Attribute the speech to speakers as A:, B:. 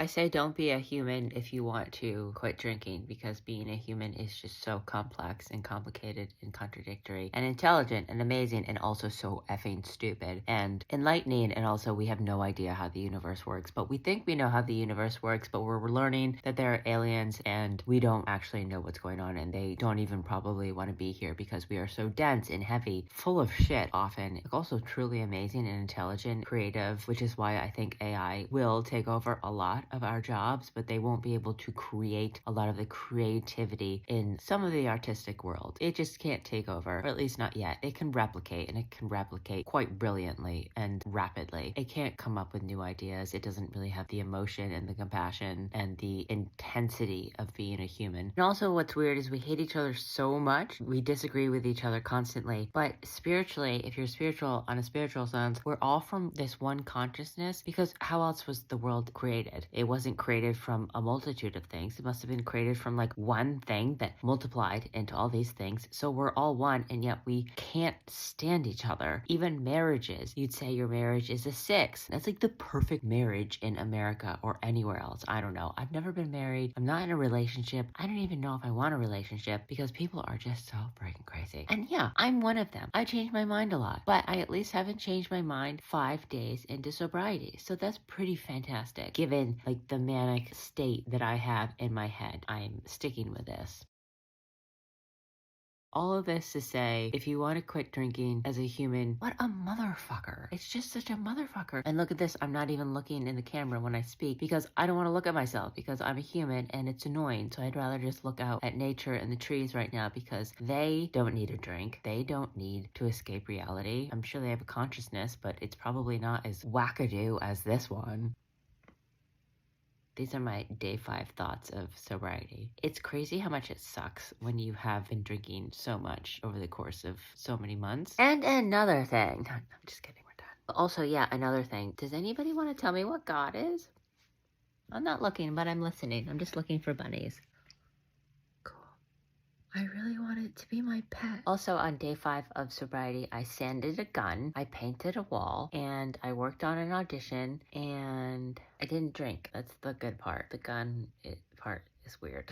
A: I say don't be a human if you want to quit drinking, because being a human is just so complex and complicated and contradictory and intelligent and amazing and also so effing stupid and enlightening. And also, we have no idea how the universe works, but we think we know how the universe works, but we're learning that there are aliens and we don't actually know what's going on, and they don't even probably want to be here because we are so dense and heavy, full of shit often. Also truly amazing and intelligent, creative, which is why I think AI will take over a lot of our jobs, but they won't be able to create a lot of the creativity in some of the artistic world. It just can't take over, or at least not yet. It can replicate, and it can replicate quite brilliantly and rapidly. It can't come up with new ideas. It doesn't really have the emotion and the compassion and the intensity of being a human. And also, what's weird is we hate each other so much. We disagree with each other constantly, but spiritually, if you're spiritual on a spiritual sense, we're all from this one consciousness, because how else was the world created? It wasn't created from a multitude of things. It must have been created from like one thing that multiplied into all these things. So we're all one, and yet we can't stand each other. Even marriages, you'd say your marriage is a 6. That's like the perfect marriage in America or anywhere else. I don't know. I've never been married. I'm not in a relationship. I don't even know if I want a relationship, because people are just so freaking crazy. And yeah, I'm one of them. I change my mind a lot, but I at least haven't changed my mind 5 days into sobriety. So that's pretty fantastic given like the manic state that I have in my head. I'm sticking with this. All of this to say, if you want to quit drinking as a human, what a motherfucker. It's just such a motherfucker. And look at this, I'm not even looking in the camera when I speak, because I don't want to look at myself, because I'm a human and it's annoying. So I'd rather just look out at nature and the trees right now, because they don't need a drink. They don't need to escape reality. I'm sure they have a consciousness, but it's probably not as wackadoo as this one. These are my day 5 thoughts of sobriety. It's crazy how much it sucks when you have been drinking so much over the course of so many months. And another thing. I'm just kidding, we're done. Also, yeah, another thing. Does anybody want to tell me what God is? I'm not looking, but I'm listening. I'm just looking for bunnies. I really want it to be my pet. Also, on day 5 of sobriety, I sanded a gun, I painted a wall, and I worked on an audition, and I didn't drink. That's the good part. The gun part is weird.